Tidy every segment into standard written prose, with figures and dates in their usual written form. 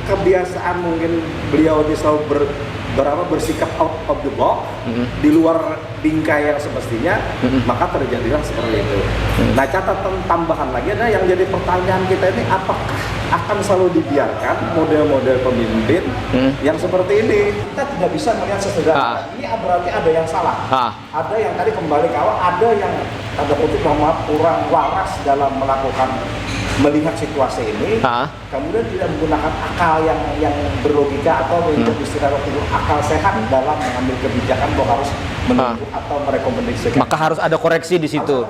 kebiasaan mungkin beliau ini selalu bersikap out of the box, di luar bingkai yang semestinya, maka terjadilah seperti itu. Nah, catatan tambahan lagi adalah yang jadi pertanyaan kita ini, apakah akan selalu dibiarkan model-model pemimpin yang seperti ini? Kita tidak bisa melihat sesederhana ini berarti ada yang salah. Ada yang tadi kembali ke awal, ada yang tanda kutip kurang waras dalam melihat situasi ini, kemudian tidak menggunakan akal yang berlogika atau untuk istilah itu akal sehat dalam mengambil kebijakan bahwa harus menunggu atau merekomendasikan. Maka harus ada koreksi di situ.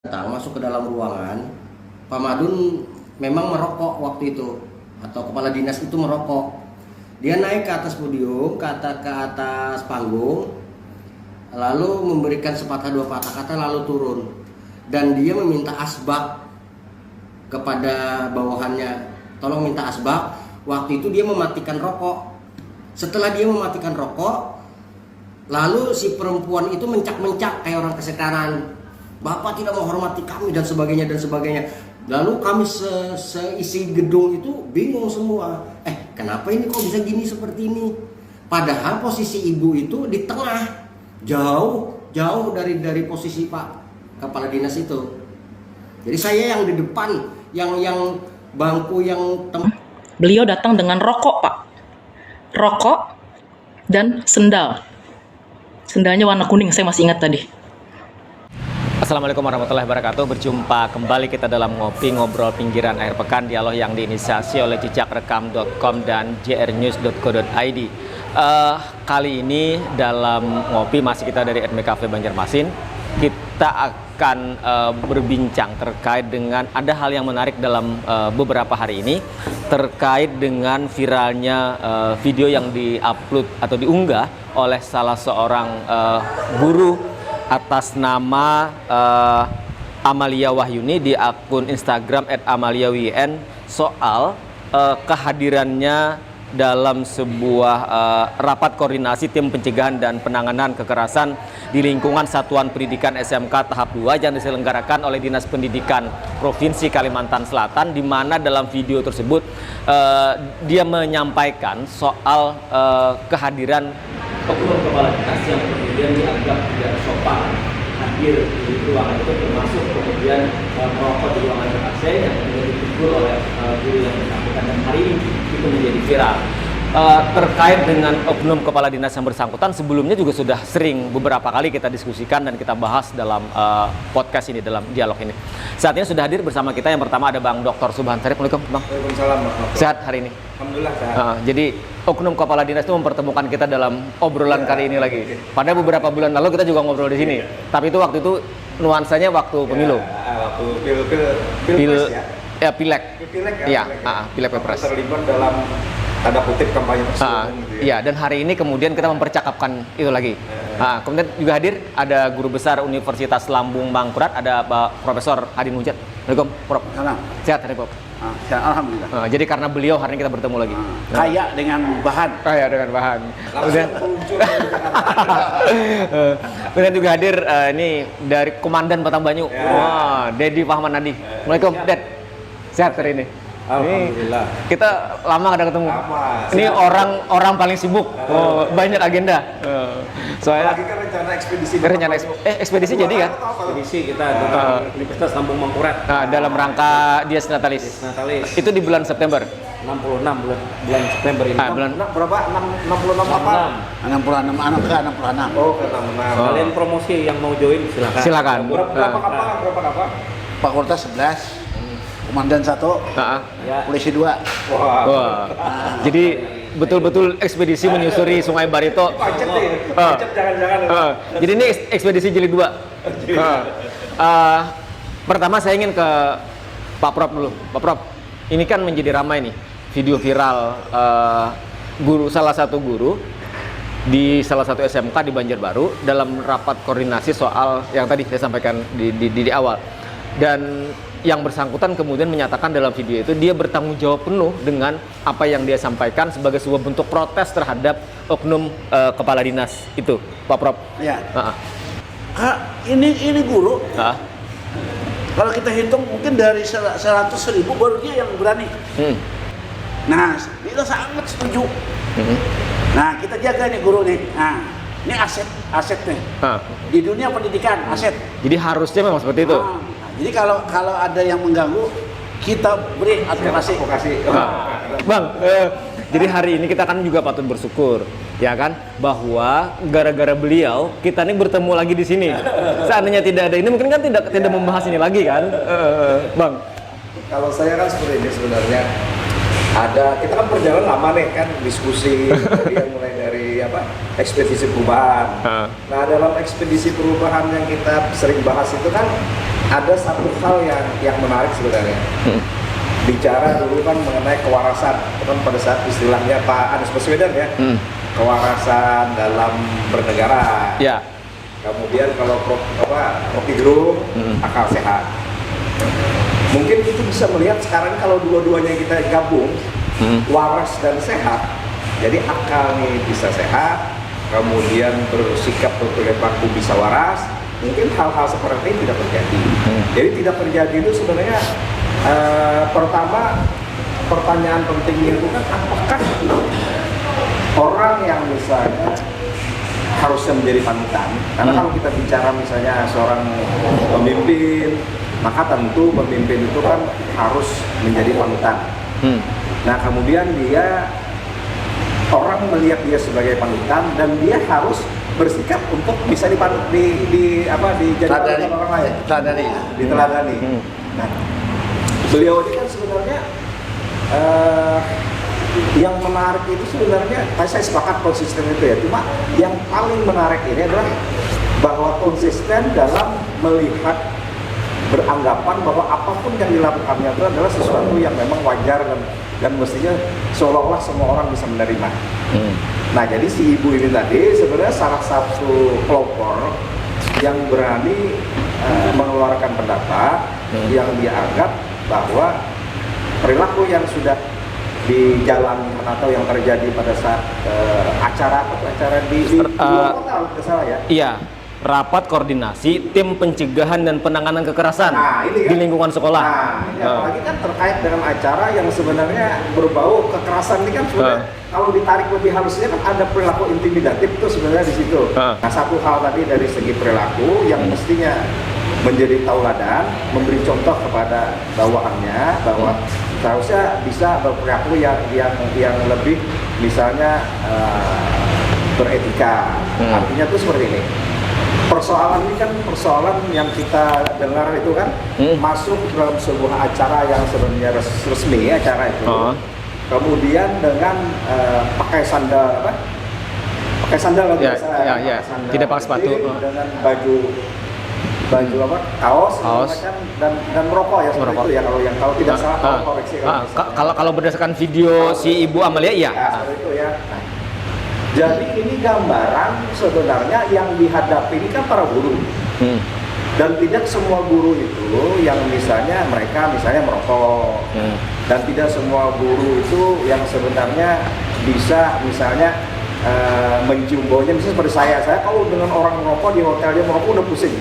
Masuk ke dalam ruangan, Pak Madun memang merokok waktu itu, atau kepala dinas itu merokok. Dia naik ke atas podium, ke atas panggung, lalu memberikan sepatah dua patah kata lalu turun, dan dia meminta asbak kepada bawahannya, tolong minta asbak. Waktu itu dia mematikan rokok. Setelah dia mematikan rokok, lalu si perempuan itu mencak-mencak kayak orang kesetaraan, Bapak tidak menghormati kami dan sebagainya dan sebagainya. Lalu kami seisi gedung itu bingung semua, kenapa ini kok bisa gini seperti ini, padahal posisi ibu itu di tengah, jauh dari posisi Pak kepala dinas itu. Jadi saya yang di depan, yang bangku yang beliau datang dengan rokok, Pak. Rokok dan sendal. Sendalnya warna kuning, saya masih ingat tadi. Assalamualaikum warahmatullahi wabarakatuh. Berjumpa kembali kita dalam ngobrol pinggiran akhir pekan, dialog yang diinisiasi oleh jejakrekam.com dan jrnews.co.id. Kali ini dalam ngopi masih kita dari RMI Cafe Banjarmasin, kita akan berbincang terkait dengan ada hal yang menarik dalam beberapa hari ini terkait dengan viralnya video yang diupload atau diunggah oleh salah seorang guru atas nama Amalia Wahyuni di akun Instagram @amaliawyn soal kehadirannya dalam sebuah rapat koordinasi tim pencegahan dan penanganan kekerasan di lingkungan Satuan Pendidikan SMK tahap 2 yang diselenggarakan oleh Dinas Pendidikan Provinsi Kalimantan Selatan, di mana dalam video tersebut dia menyampaikan soal kehadiran oknum kepala dinas yang kemudian dianggap tidak sopan hadir di ruangan itu, termasuk kemudian merokok di ruangan ber-AC yang kemudian ditegur oleh guru yang bersangkutan, dan hari ini itu menjadi viral. Terkait dengan oknum kepala dinas yang bersangkutan, sebelumnya juga sudah sering beberapa kali kita diskusikan dan kita bahas dalam podcast ini, dalam dialog ini. Saat ini sudah hadir bersama kita yang pertama ada Bang Dr. Subhan Syarif. Assalamualaikum Bang. Waalaikumsalam. Sehat hari ini? Alhamdulillah sehat. Jadi oknum kepala dinas itu mempertemukan kita dalam obrolan kali ini lagi. Pada beberapa bulan lalu kita juga ngobrol di sini. Tapi itu waktu itu nuansanya waktu pemilu. Waktu pilpres ya. Pileg. Pileg Pilpres. Terlibat dalam tanda kutip kampanye tersebut. Iya, dan hari ini kemudian kita mempercakapkan itu lagi. Kemudian juga hadir ada guru besar Universitas Lambung Mangkurat, ada Pak Profesor Hadin Mujad. Assalamualaikum, Prof. Salam. Sehat hari Prof. Sehat, alhamdulillah. Jadi karena beliau hari ini kita bertemu lagi. Kaya dengan bahan. Kaya dengan bahan. Kemudian juga hadir ini dari Komandan Batambanyu. Wah, Dedi Fahman Nadi. Assalamualaikum, Ded. Sehat hari ini. Alhamdulillah. Kita lama gak ada ketemu. Ini orang paling sibuk, banyak agenda. Soalnya lagi kan rencana ekspedisi. Ekspedisi jadi kan? Ekspedisi kita ke Universitas Lambung Mangkurat. Dalam rangka Dies Natalis. Itu di bulan September. 66 bulan September ini. Bulan berapa? 66 apa? 66 anak ke 66. Oh, ke 66. Kalian promosi yang mau join silakan. Silakan. Berapa kapal? Fakultas 11. Komandan 1, polisi 2. Wah. Jadi betul-betul ekspedisi menyusuri Sungai Barito. Pacet nih. Pacet jangan-jangan. Jadi ini ekspedisi jilid 2. Pertama saya ingin ke Pak Prof dulu. Pak Prof, ini kan menjadi ramai nih video viral salah satu guru di salah satu SMK di Banjarbaru dalam rapat koordinasi soal yang tadi saya sampaikan di awal. Dan yang bersangkutan kemudian menyatakan dalam video itu dia bertanggung jawab penuh dengan apa yang dia sampaikan sebagai sebuah bentuk protes terhadap oknum kepala dinas itu, Pak Prof. Ya. Ini guru Kalau kita hitung mungkin dari 100.000 baru dia yang berani. Nah, kita sangat setuju. Nah, kita jaga nih guru nih. Nah, ini aset nih. Di dunia pendidikan aset. Jadi harusnya memang seperti itu. Nah, jadi kalau ada yang mengganggu, kita beri advokasi. Bang, jadi hari ini kita kan juga patut bersyukur, ya kan, bahwa gara-gara beliau kita nih bertemu lagi di sini. Seandainya tidak ada ini, mungkin kan tidak membahas ini lagi kan, Bang. Kalau saya kan seperti ini sebenarnya, kita kan perjalanan lama nih kan, diskusi dari yang mulai dari ekspedisi perubahan. Nah, dalam ekspedisi perubahan yang kita sering bahas itu kan ada satu hal yang menarik sebenarnya. Bicara dulu kan mengenai kewarasan, itu kan pada saat istilahnya Pak Anies Baswedan ya, kewarasan dalam bernegara. Ya. Kemudian kalau Rocky Gerung, akal sehat. Mungkin itu bisa melihat sekarang kalau dua-duanya kita gabung, waras dan sehat, jadi akal nih bisa sehat, kemudian bersikap berperilaku bisa waras, mungkin hal-hal seperti ini tidak terjadi. Jadi tidak terjadi itu sebenarnya pertama pertanyaan pentingnya itu kan apakah orang yang misalnya harusnya menjadi panutan, karena kalau kita bicara misalnya seorang pemimpin, maka tentu pemimpin itu kan harus menjadi panutan. Nah, kemudian orang melihat dia sebagai panutan dan dia harus bersikap untuk bisa dijadikan orang lain, diteladani. Nah, beliau ini kan sebenarnya yang menarik itu sebenarnya, saya sepakat konsisten itu ya, cuma yang paling menarik ini adalah bahwa konsisten dalam melihat, beranggapan bahwa apapun yang dilakukannya itu adalah sesuatu yang memang wajar dan mestinya seolah-olah semua orang bisa menerima. Nah, jadi si ibu ini tadi sebenarnya salah satu pelopor yang berani mengeluarkan pendapat yang dianggap bahwa perilaku yang sudah dijalankan atau yang terjadi pada saat acara di luar kota, salah ya? Iya, rapat koordinasi tim pencegahan dan penanganan kekerasan ini kan, di lingkungan sekolah. Apalagi kan terkait dengan acara yang sebenarnya berbau kekerasan ini kan sebenarnya kalau ditarik lebih halusnya kan ada perilaku intimidatif itu sebenarnya di situ. Nah, satu hal tadi dari segi perilaku yang mestinya menjadi tauladan, memberi contoh kepada bawahannya bahwa seharusnya bisa berperilaku yang lebih misalnya beretika. Artinya tuh seperti ini. Persoalan ini kan persoalan yang kita dengar itu kan masuk dalam sebuah acara yang sebenarnya resmi, acara itu. Kemudian dengan pakai sandal biasa, tidak pakai sepatu, dengan baju kaos macam dan merokok ya seperti itu ya, kalau tidak salah, kalau koreksi kalau berdasarkan video si Ibu Amalia iya. Seperti itu ya. Nah, jadi ini gambaran sebenarnya yang dihadapi ini kan para guru. Dan tidak semua guru itu yang mereka merokok. Dan tidak semua guru itu yang sebenarnya bisa mencium baunya. Misalnya seperti saya kalau dengan orang merokok di hotel dia merokok udah pusing.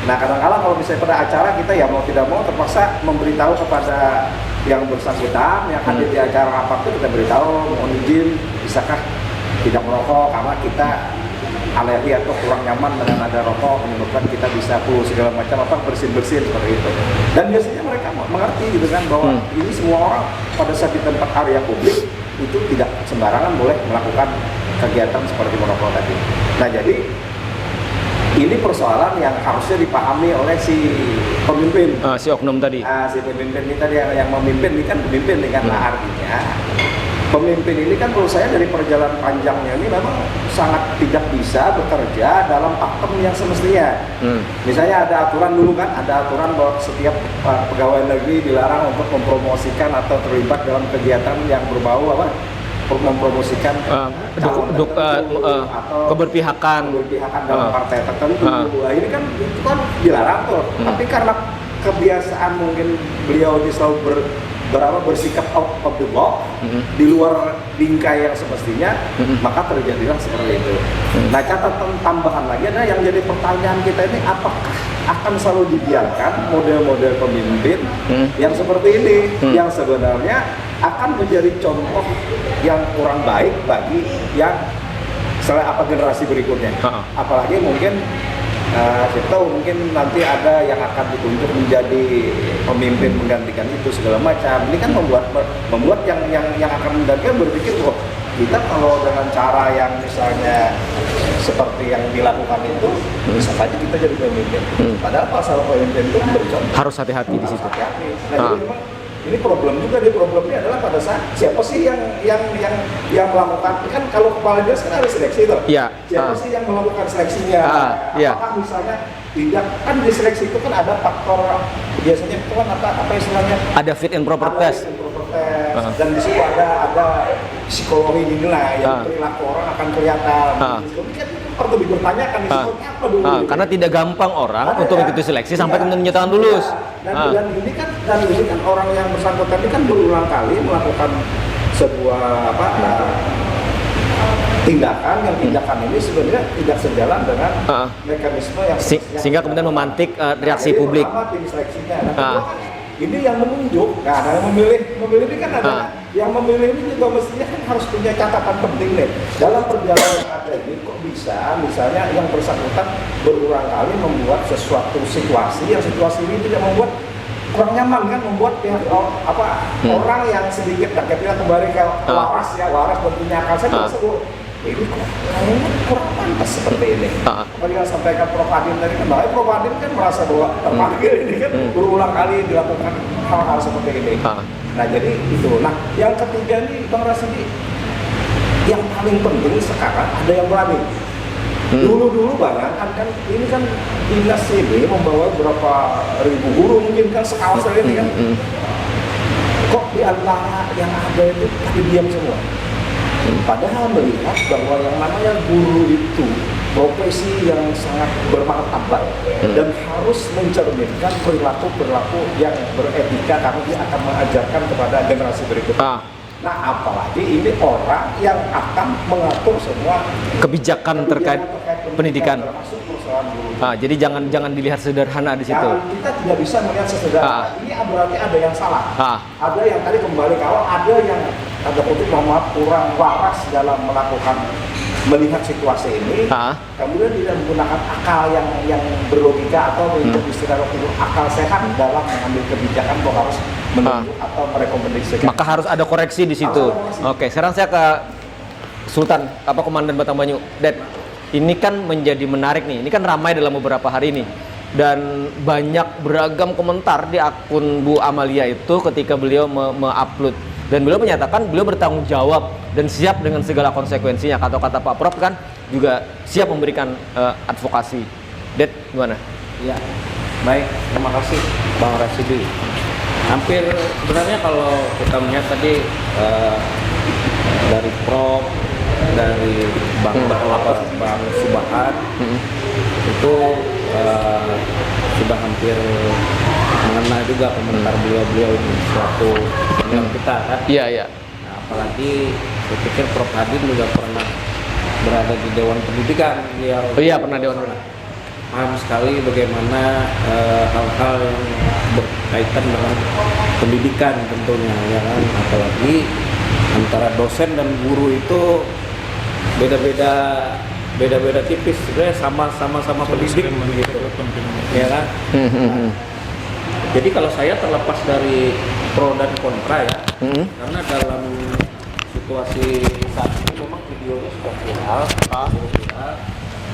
Nah, kadang-kadang kalau misalnya pada acara kita ya mau tidak mau terpaksa memberitahu kepada yang bersangkutan yang hadir di acara rapat itu, kita beritahu mohon izin bisakah tidak merokok karena kita alergi atau kurang nyaman dengan ada rokok, menyebabkan kita bisa flu segala macam bersin-bersin seperti itu. Dan biasanya mereka mengerti gitu kan bahwa ini semua orang pada saat di tempat area publik itu tidak sembarangan boleh melakukan kegiatan seperti merokok tadi. Nah, jadi ini persoalan yang harusnya dipahami oleh si pemimpin, si oknum tadi. Si pemimpin ini tadi yang memimpin ini kan pemimpin ini kan. Nah, artinya pemimpin ini kan menurut saya dari perjalanan panjangnya ini memang sangat tidak bisa bekerja dalam pakem yang semestinya. Misalnya ada aturan dulu kan, ada aturan bahwa setiap pegawai negeri dilarang untuk mempromosikan atau terlibat dalam kegiatan yang berbau mempromosikan atau keberpihakan dalam partai tertentu. Nah, ini kan itu kan dilarang tuh. Tapi karena kebiasaan mungkin beliau ini selalu bersikap out of the box, di luar bingkai yang semestinya, maka terjadilah seperti itu. Nah, catatan tambahan lagi adalah yang jadi pertanyaan kita ini, apakah akan selalu dibiarkan model-model pemimpin yang seperti ini, yang sebenarnya akan menjadi contoh yang kurang baik bagi yang generasi berikutnya. Apalagi mungkin saya tahu mungkin nanti ada yang akan ditunjuk menjadi pemimpin menggantikan itu segala macam. Ini kan membuat yang akan menggantikan berpikir, oh, kita kalau dengan cara yang misalnya seperti yang dilakukan itu, bisa saja kita jadi pemimpin. Padahal pasal pemimpin itu bercontoh. Harus hati-hati di situ. Hati-hati. Nah, jadi memang ini problem juga, problemnya adalah pada saat siapa sih yang melakukan, kan kalau kepala dinas kan ada seleksi itu. Iya. Siapa sih yang melakukan seleksinya? Iya. Apakah misalnya tidak, kan di seleksi itu kan ada faktor biasanya itu kan apa istilahnya? Ada fit and proper test. Dan di situ ada psikologi dinilai, yang perilaku orang akan kelihatan. Ini kan perlu dipertanyakan seperti apa dulu. Karena tidak gampang orang untuk mengikuti seleksi sampai kemudian menyatakan lulus. Dan ini kan orang yang bersangkutan ini kan berulang kali melakukan sebuah tindakan ini sebenarnya tidak sejalan dengan mekanisme yang sehingga kemudian memantik reaksi publik. Tim seleksinya. Ini yang menunjuk, nah yang memilih ini kan ada, yang memilih ini juga mestinya kan harus punya catatan penting nih. Dalam perjalanan yang ada ini kok bisa misalnya yang bersangkutan berulang kali membuat sesuatu situasi ini tidak membuat kurang nyaman, kan membuat pihak orang yang sedikit kita kembali ke waras dan punya akal. Saya merasa ini kok kayaknya kurang pantas seperti ini. Tadi yang sampaikan Prof. Adin tadi kan, Prof. Adin kan merasa bahwa terpanggil ini kan berulang kali dilakukan hal-hal seperti ini. Nah, jadi itu. Nah, yang ketiga nih Bang Rasidi, yang paling penting sekarang ada yang berani. Dulu bayangkan kan ini kan dinas ini membawa berapa ribu guru mungkin kan sekawasan ini kan. Kok di antara yang ada itu tadi diam semua. Padahal melihat bahwa yang namanya guru itu profesi yang sangat bermartabat dan harus mencerminkan perilaku yang beretika karena dia akan mengajarkan kepada generasi berikutnya. Nah, apalagi ini orang yang akan mengatur semua kebijakan terkait pendidikan. Jadi jangan dilihat sederhana di situ. Kita tidak bisa melihat sesederhana. Ini berarti ada yang salah. Ada yang tadi kembali kalau ada yang kurang waras dalam melihat situasi ini, kemudian tidak menggunakan akal yang berlogika atau untuk istilah akal sehat dalam mengambil kebijakan kok harus menunjuk atau merekomendasikan. Maka harus ada koreksi di situ. Oke, sekarang saya ke Sultan, Komandan Batang Banyu. Ded, ini kan menjadi menarik nih. Ini kan ramai dalam beberapa hari ini. Dan banyak beragam komentar di akun Bu Amalia itu ketika beliau me-upload. Dan beliau menyatakan beliau bertanggung jawab dan siap dengan segala konsekuensinya. Kata-kata Pak Prof kan juga siap memberikan advokasi. Ded, gimana? Ya, baik. Terima kasih Bang Rasidi. Hampir sebenarnya kalau kita melihat tadi dari Prof, dari Bang Subahan itu sudah hampir mengenal juga komentar beliau ini suatu yang kita kan. Iya. Nah, apalagi saya pikir Prof Adin juga pernah berada di Dewan Pendidikan. Pernah Dewan Pendidikan. Paham sekali bagaimana hal-hal yang berkaitan dengan pendidikan tentunya, ya kan. Apalagi antara dosen dan guru itu beda-beda tipis, sebenarnya sama-sama pendidik gitu, ya kan. Jadi kalau saya terlepas dari pro dan kontra ya, karena dalam situasi saat ini memang videonya sudah viral.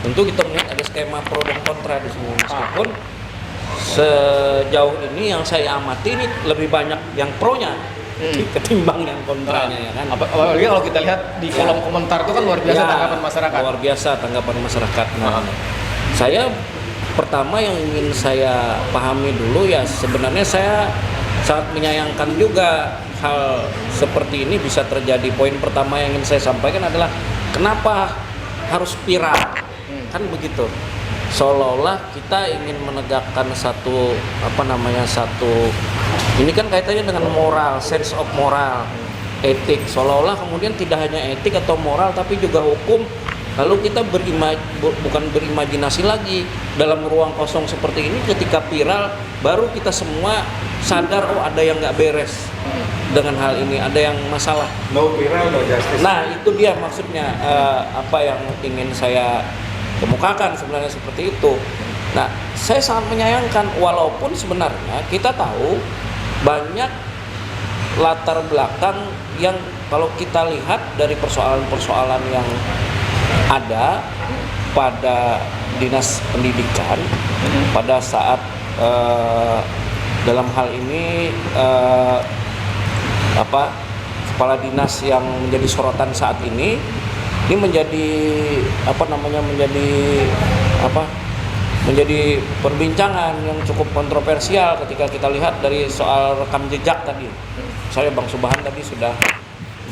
Tentu kita melihat ada skema pro dan kontra di sini, meskipun sejauh ini yang saya amati ini lebih banyak yang pro-nya ketimbang yang kontranya, ya kan. Apalagi kalau kita lihat di kolom komentar itu kan luar biasa tanggapan masyarakat. Luar biasa tanggapan masyarakat. Nah, saya pertama yang ingin saya pahami dulu ya, sebenarnya saya sangat menyayangkan juga hal seperti ini bisa terjadi. Poin pertama yang ingin saya sampaikan adalah kenapa harus viral? Kan begitu. Seolah-olah kita ingin menegakkan satu Ini kan kaitannya dengan moral, sense of moral, etik. Seolah-olah kemudian tidak hanya etik atau moral, tapi juga hukum. Lalu kita bukan berimajinasi lagi dalam ruang kosong seperti ini. Ketika viral, baru kita semua sadar, oh ada yang nggak beres dengan hal ini, ada yang masalah. No viral, no justice. Nah itu dia maksudnya, apa yang ingin saya kemukakan sebenarnya seperti itu. Nah saya sangat menyayangkan, walaupun sebenarnya kita tahu banyak latar belakang yang kalau kita lihat dari persoalan-persoalan yang ada pada dinas pendidikan pada saat dalam hal ini kepala dinas yang menjadi sorotan saat ini menjadi menjadi perbincangan yang cukup kontroversial ketika kita lihat dari soal rekam jejak tadi. Saya Bang Subahan tadi sudah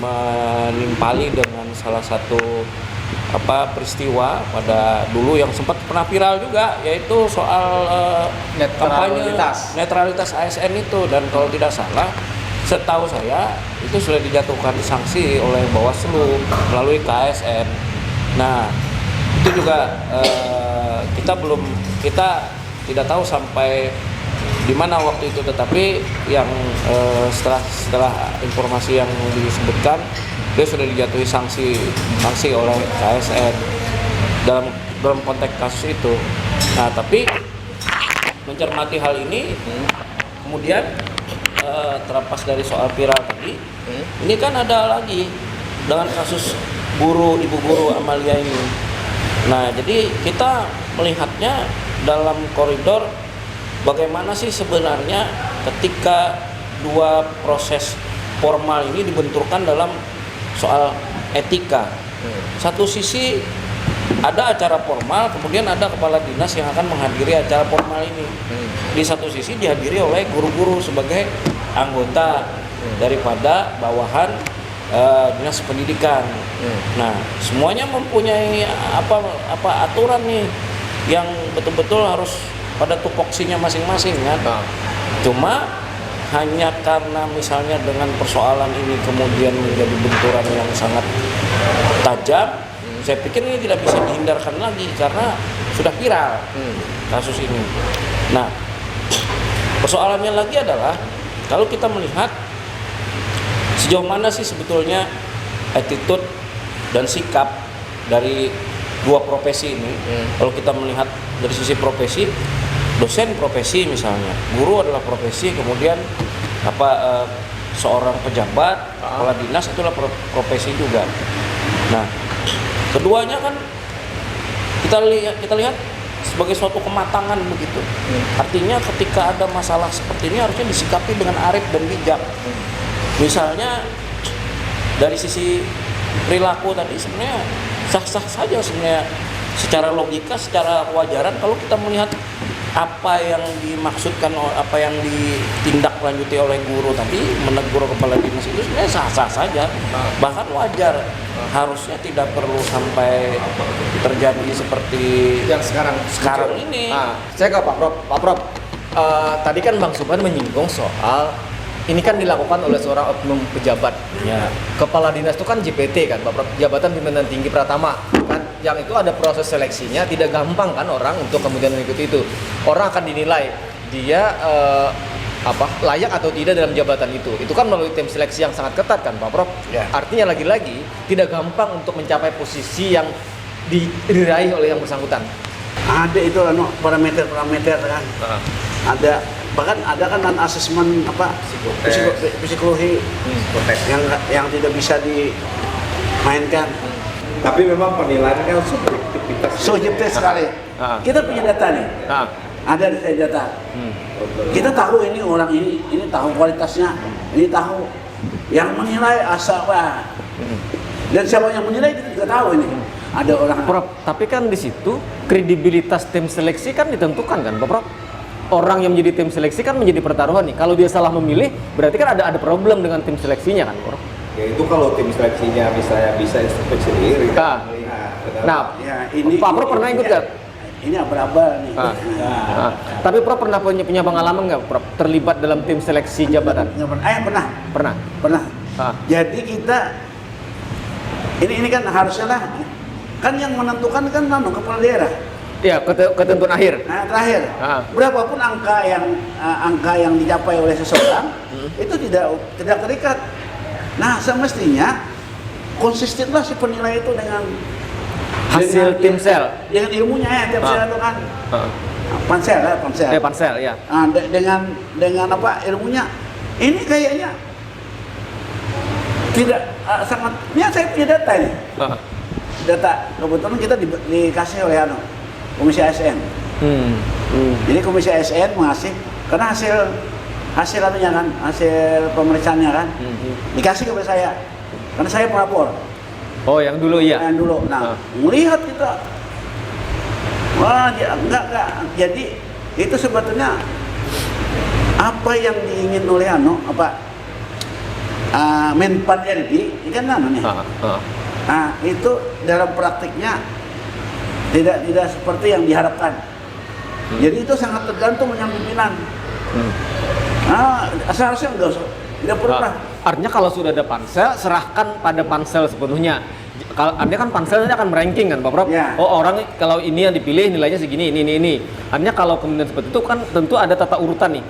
menimpali dengan salah satu peristiwa pada dulu yang sempat pernah viral juga, yaitu soal kampanye netralitas ASN itu, dan kalau tidak salah setahu saya itu sudah dijatuhkan sanksi oleh Bawaslu melalui KSN. Nah itu juga kita tidak tahu sampai di mana waktu itu, tetapi yang setelah informasi yang disebutkan dia sudah dijatuhi sanksi oleh KSN dalam konteks kasus itu. Nah tapi mencermati hal ini kemudian terlepas dari soal viral tadi, ini kan ada lagi dengan kasus ibu guru Amalia ini. Nah jadi kita melihatnya dalam koridor bagaimana sih sebenarnya ketika dua proses formal ini dibenturkan dalam soal etika. Satu sisi ada acara formal, kemudian ada kepala dinas yang akan menghadiri acara formal ini. Di satu sisi dihadiri oleh guru-guru sebagai anggota daripada bawahan dinas pendidikan. Nah, semuanya mempunyai aturan nih yang betul-betul harus pada tupoksinya masing-masing kan. Cuma hanya karena misalnya dengan persoalan ini kemudian menjadi benturan yang sangat tajam, saya pikir ini tidak bisa dihindarkan lagi karena sudah viral kasus ini. Nah, persoalannya lagi adalah kalau kita melihat sejauh mana sih sebetulnya attitude dan sikap dari dua profesi ini. Kalau kita melihat dari sisi profesi, dosen profesi misalnya, guru adalah profesi, kemudian seorang pejabat, kepala dinas itulah profesi juga. Nah, keduanya kan kita lihat sebagai suatu kematangan begitu. Artinya ketika ada masalah seperti ini harusnya disikapi dengan arif dan bijak. Misalnya dari sisi perilaku tadi sebenarnya sah-sah saja sebenarnya secara logika, secara kewajaran kalau kita melihat apa yang dimaksudkan, apa yang ditindaklanjuti oleh guru tadi menegur kepala dinas itu sebenarnya sah-sah saja, bahkan wajar. Harusnya tidak perlu sampai terjadi seperti yang sekarang ini. Saya ke Pak Prof. Tadi kan Bang Subhan menyinggung soal ini kan dilakukan oleh seorang oknum pejabat. Ya. Kepala dinas itu kan JPT kan, Pak Prof, Jabatan Pimpinan Tinggi Pratama kan, yang itu ada proses seleksinya, tidak gampang kan orang untuk kemudian mengikuti itu. Orang akan dinilai dia layak atau tidak dalam jabatan itu. Itu kan melalui tim seleksi yang sangat ketat kan, Pak Prof. Ya. Artinya lagi-lagi tidak gampang untuk mencapai posisi yang diraih oleh yang bersangkutan. Ada itu parameter kan. Ada, bahkan ada kan asesmen psikologi yang tidak bisa dimainkan. Tapi memang penilaian kan subjektif sekali. Kita punya data nih. Ada data. Kita tahu ini orang ini tahu kualitasnya, ini tahu. Yang menilai asal dan siapa yang menilai kita juga tahu ini. Ada orang. Prof, tapi kan di situ kredibilitas tim seleksi kan ditentukan kan, Pak Prof? Orang yang menjadi tim seleksi kan menjadi pertaruhan nih. Kalau dia salah memilih, berarti kan ada problem dengan tim seleksinya kan, Prof? Ya itu kalau tim seleksinya misalnya bisa introspeksi diri. Nah, Ya, ini Pak Prof pernah ikut nggak ini abal-abal nih. Tapi Prof pernah punya pengalaman nggak Prof terlibat dalam tim seleksi jabatan? Nggak pernah. Pernah. Pernah. Ah. Jadi kita ini kan harusnya lah, kan yang menentukan kan kepala daerah. Iya, ketentuan akhir. Nah terakhir, berapapun angka yang dicapai oleh seseorang itu tidak terikat. Nah semestinya konsisten lah si penilai itu dengan Hasil tim sel. dengan ilmunya ya tim sel itu kan pansel. Pansel ya. Nah, dengan apa ilmunya ini kayaknya tidak sangat. Ini saya punya data ini. Data kebetulan kita dikasih oleh Komisi ASN. Jadi Komisi ASN mengasih karena hasil anunya kan, hasil pemeriksaannya kan, dikasih kepada saya karena saya pelapor. Oh, yang dulu iya. Yang dulu. Nah, melihat kita, wah enggak. Jadi itu sebetulnya apa yang diingin oleh Menpan RB, ini kan namanya. Nah, itu dalam praktiknya tidak seperti yang diharapkan. Jadi itu sangat tergantung dengan pimpinan. Seharusnya tidak pernah. Artinya kalau sudah ada pansel, serahkan pada pansel sepenuhnya. Kalau artinya kan panselnya akan meranking kan, Pak Prof? Ya. Oh, orang kalau ini yang dipilih nilainya segini, ini. Artinya kalau kemudian seperti itu kan tentu ada tata urutan nih.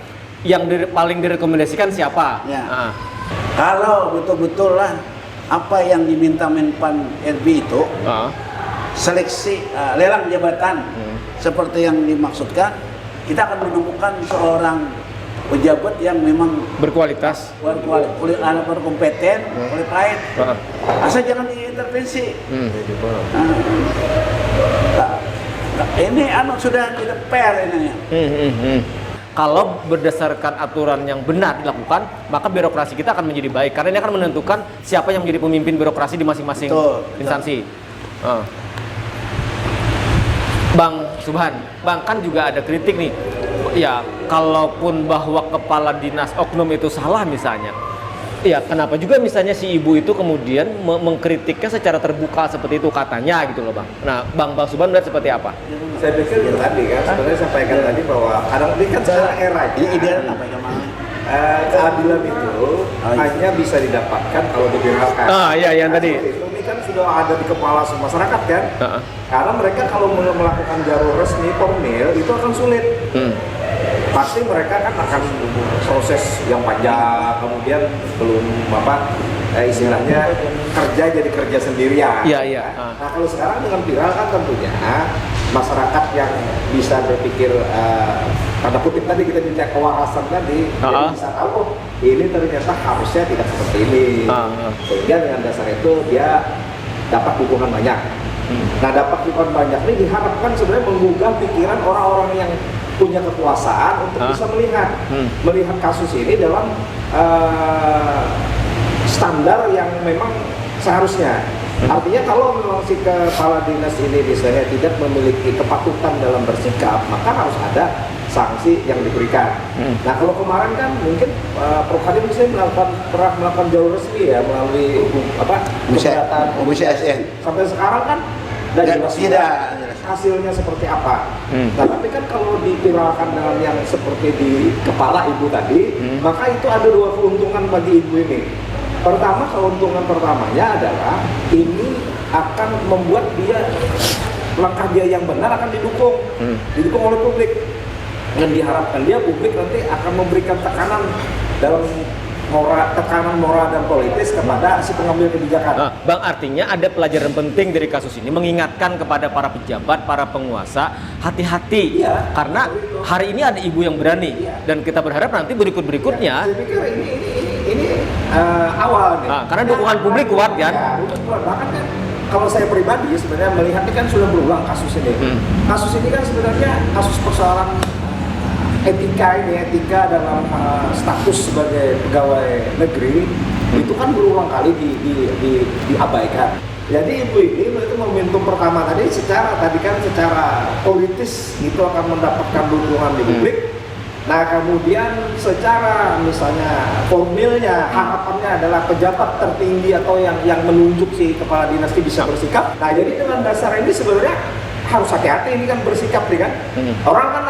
Yang paling direkomendasikan siapa? Ya. Kalau betul-betul lah apa yang diminta Menpan RB itu seleksi lelang jabatan seperti yang dimaksudkan, kita akan menemukan seorang pejabat yang memang berkualitas, berkompeten, qualified. Asal jangan diintervensi. Ini sudah tidak fair ini. Kalau berdasarkan aturan yang benar dilakukan, maka birokrasi kita akan menjadi baik. Karena ini akan menentukan siapa yang menjadi pemimpin birokrasi di masing-masing instansi. Bang Subhan, Bang kan juga ada kritik nih. Ya, kalaupun bahwa kepala dinas oknum itu salah misalnya, ya kenapa juga misalnya si ibu itu kemudian mengkritiknya secara terbuka seperti itu katanya gitu loh Bang. Nah, Bang Subhan melihat seperti apa? Saya pikir yang tadi kan sebenarnya sampaikan tadi bahwa kadang ini kan secara era Ideal apa yang keadilan itu hanya bisa didapatkan kalau diviralkan. Iya yang tadi. Ini kan sudah ada di kepala semua masyarakat kan. Karena mereka kalau melakukan jalur resmi formil itu akan sulit. Pasti mereka kan akan proses yang panjang, kemudian belum istilahnya kerja sendirian. Iya. Nah kalau sekarang dengan viral kan tentunya masyarakat yang bisa berpikir tanda kutip tadi kita minta kewarasan tadi, dia bisa tahu ini ternyata harusnya tidak seperti ini. Sehingga dengan dasar itu dia dapat dukungan banyak. Nah dapat dukungan banyak ini diharapkan sebenarnya menggugah pikiran orang-orang yang punya kekuasaan untuk bisa melihat kasus ini dalam standar yang memang seharusnya. Artinya kalau memang si kepala dinas ini misalnya tidak memiliki kepatutan dalam bersikap, maka harus ada sanksi yang diberikan. Nah kalau kemarin kan mungkin Prof Hadim misalnya pernah melakukan jalur resmi ya melalui Komisi ASN. Sampai sekarang kan tidak hasilnya seperti apa. Nah tapi kan kalau diviralkan dengan yang seperti di kepala ibu tadi, maka itu ada dua keuntungan bagi ibu ini. Pertama, keuntungan pertamanya adalah ini akan membuat langkah dia yang benar akan didukung oleh publik, dan diharapkan publik nanti akan memberikan tekanan moral dan politis kepada si pengambil kebijakan. Bang, artinya ada pelajaran penting dari kasus ini mengingatkan kepada para pejabat, para penguasa hati-hati, karena hari ini ada ibu yang berani, dan kita berharap nanti berikutnya. Saya pikir ini awal nih. Karena dukungan publik kuat kan. Bahkan kan kalau saya pribadi sebenarnya melihat ini kan sudah berulang kasus ini. Kasus ini kan sebenarnya kasus persoalan etika dalam status sebagai pegawai negeri itu kan berulang kali diabaikan. Jadi ibu ini itu momentum pertama tadi secara politis itu akan mendapatkan dukungan di publik. Nah kemudian secara misalnya formilnya harapannya adalah pejabat tertinggi atau yang menunjuk si kepala dinas bisa bersikap. Nah jadi dengan dasar ini sebenarnya harus hati-hati ini kan bersikap nih kan. Orang kan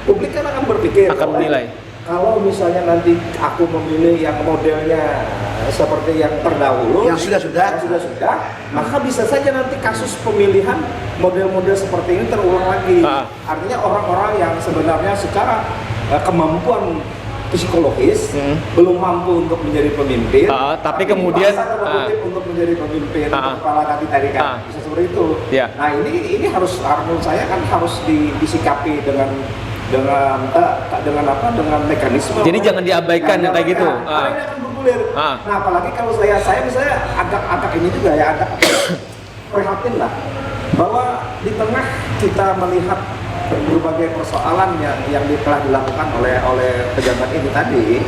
publik kan akan berpikir Akan menilai. Kalau misalnya nanti aku memilih yang modelnya seperti yang terdahulu, Yang sudah-sudah. maka bisa saja nanti kasus pemilihan model-model seperti ini terulang lagi. Artinya orang-orang yang sebenarnya secara kemampuan psikologis belum mampu untuk menjadi pemimpin, tapi kemudian dipaksa tanda kutip untuk menjadi pemimpin untuk kepala nanti tadi kan bisa seperti itu. Iya. Nah ini harus menurut saya kan harus disikapi dengan mekanisme. Jadi jangan diabaikan yang kayak gitu. Karena ini akan bergulir. Nah apalagi kalau saya misalnya agak ini juga ya agak prihatin lah bahwa di tengah kita melihat berbagai persoalan yang telah dilakukan oleh pejabat ini tadi,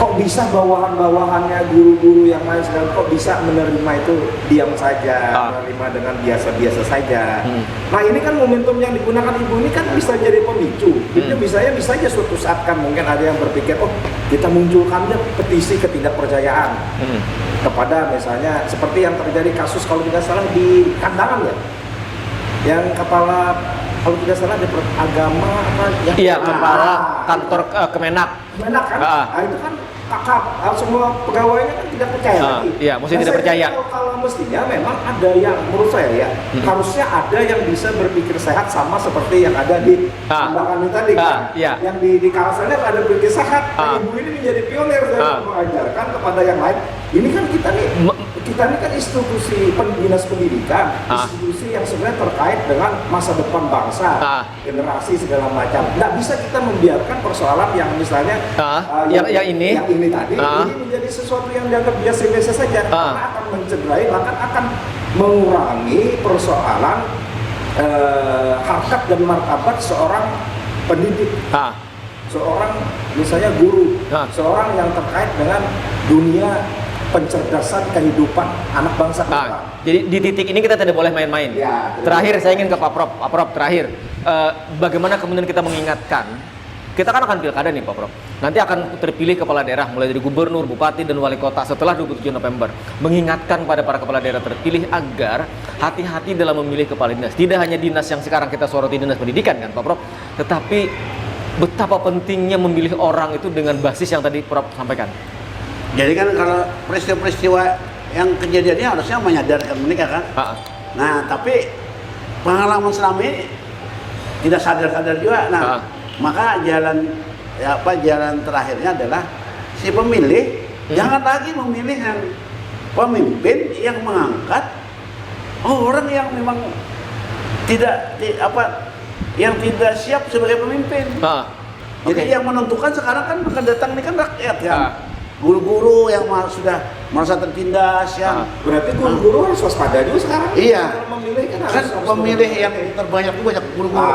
kok bisa bawahan-bawahannya guru-guru yang lain segala kok bisa menerima itu diam saja, menerima dengan biasa-biasa saja. Nah ini kan momentum yang digunakan ibu ini kan bisa jadi pemicu. Itu bisa aja suatu saat kan mungkin ada yang berpikir, oh kita munculkannya petisi ketidakpercayaan kepada misalnya seperti yang terjadi kasus kalau tidak salah di Kandangan ya, yang kepala kalau tidak salah di agama apa ya? Iya, kepala kantor Kemenak. Kemenak kan? Nah, itu kan semua pegawainya kan tidak percaya lagi. Iya, mesti tidak percaya. Kalau mestinya memang ada yang menurut saya ya, harusnya ada yang bisa berpikir sehat sama seperti yang ada di Kandangan ini tadi kan. Iya. Yang di kawasannya ada berpikir sehat. Ibu ini menjadi pionir dalam mengajarkan kepada yang lain. Ini kan kita ini kan institusi dinas pendidikan, institusi yang sebenarnya terkait dengan masa depan bangsa, generasi segala macam. Nggak bisa kita membiarkan persoalan yang misalnya yang ini tadi ini menjadi sesuatu yang dianggap biasa-biasa saja, karena akan mencederai bahkan akan mengurangi persoalan harkat dan martabat seorang pendidik, seorang misalnya guru, seorang yang terkait dengan dunia pencerdasan kehidupan anak bangsa kita. Jadi di titik ini kita tidak boleh main-main. Ya, terakhir saya ingin ke Pak Prof terakhir, bagaimana kemudian kita mengingatkan, kita kan akan pilkada nih Pak Prof, nanti akan terpilih kepala daerah mulai dari gubernur, bupati dan wali kota setelah 27 November, mengingatkan pada para kepala daerah terpilih agar hati-hati dalam memilih kepala dinas, tidak hanya dinas yang sekarang kita soroti dinas pendidikan kan Pak Prof, tetapi betapa pentingnya memilih orang itu dengan basis yang tadi Prof sampaikan. Jadi kan kalau peristiwa-peristiwa yang kejadiannya harusnya menyadarkan mereka kan. Nah tapi pengalaman selama ini tidak sadar-sadar juga. Nah maka jalan terakhirnya adalah si pemilih jangan lagi memilih yang pemimpin yang mengangkat orang yang memang yang tidak siap sebagai pemimpin. Jadi yang menentukan sekarang kan akan datang ini kan rakyat kan. Guru-guru yang sudah merasa tertindas yang berarti guru-guru harus waspada juga sekarang. Iya. Kalau memilih kan Kan pemilih yang terbanyak itu banyak guru-guru.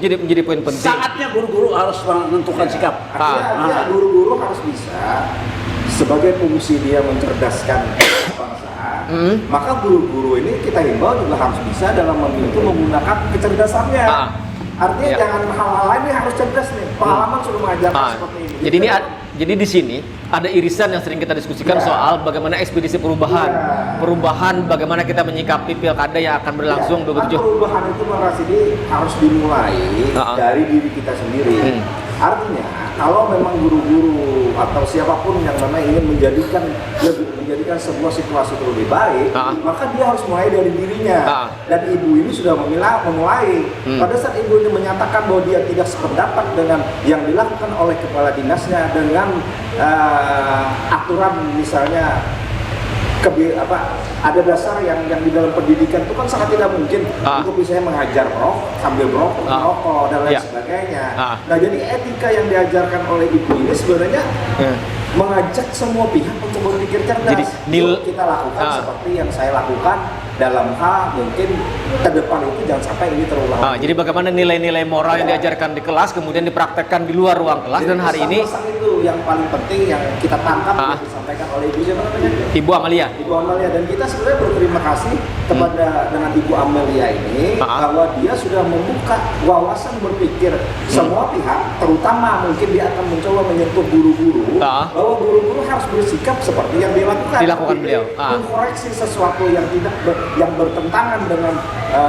Jadi menjadi poin penting. Saatnya guru-guru harus menentukan sikap. Artinya guru-guru harus bisa sebagai fungsi dia mencerdaskan bangsa. Maka guru-guru ini kita himbau juga harus bisa dalam memilih itu menggunakan kecerdasannya. Artinya jangan hal-hal lain ini harus cerdas nih. Pengalaman sudah mengajarkan seperti ini. Jadi di sini ada irisan yang sering kita diskusikan soal bagaimana ekspedisi perubahan, bagaimana kita menyikapi pilkada yang akan berlangsung 27. Perubahan itu Mas ini harus dimulai dari diri kita sendiri. Artinya kalau memang guru-guru atau siapapun yang memang ingin menjadikan sebuah situasi itu lebih baik, maka dia harus mulai dari dirinya. Dan ibu ini sudah memulai. Pada saat ibu ini menyatakan bahwa dia tidak sependapat dengan yang dilakukan oleh kepala dinasnya dengan aturan misalnya ada dasar yang di dalam pendidikan itu kan sangat tidak mungkin untuk misalnya mengajar sambil merokok dan lain sebagainya. Nah jadi etika yang diajarkan oleh ibu ini sebenarnya mengajak semua pihak untuk berpikir cerdas. Jadi kita lakukan seperti yang saya lakukan dalam hal mungkin ke depan itu jangan sampai ini terulang. Jadi bagaimana nilai-nilai moral yang diajarkan di kelas kemudian dipraktekkan di luar ruang kelas. Dan hari ini itu yang paling penting yang kita tangkap yang disampaikan oleh ibu siapa namanya? Ibu Amalia. Ibu Amalia, dan kita sebenarnya berterima kasih kepada dengan Ibu Amalia ini bahwa dia sudah membuka wawasan berpikir semua pihak, terutama mungkin dia akan mencoba menyentuh guru-guru bahwa guru-guru harus bersikap seperti yang dilakukan beliau. Mengkoreksi sesuatu yang tidak yang bertentangan dengan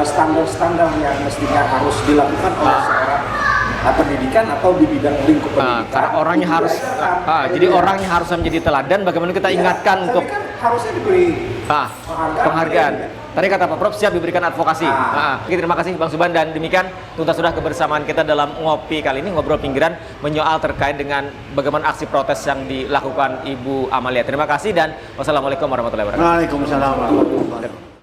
standar-standar yang mestinya harus dilakukan oleh seorang pendidikan atau di bidang lingkup pendidikan. Karena orangnya harus, jadi orangnya harus menjadi teladan. Bagaimana kita ingatkan Tapi untuk kan harusnya diberi penghargaan. Tadi kata Pak Prof siap diberikan advokasi. Oke, terima kasih Bang Suban, dan demikian tuntas sudah kebersamaan kita dalam ngopi kali ini, ngobrol pinggiran menyoal terkait dengan bagaimana aksi protes yang dilakukan Ibu Amalia. Terima kasih dan wassalamualaikum warahmatullahi wabarakatuh. Waalaikumsalam warahmatullahi wabarakatuh.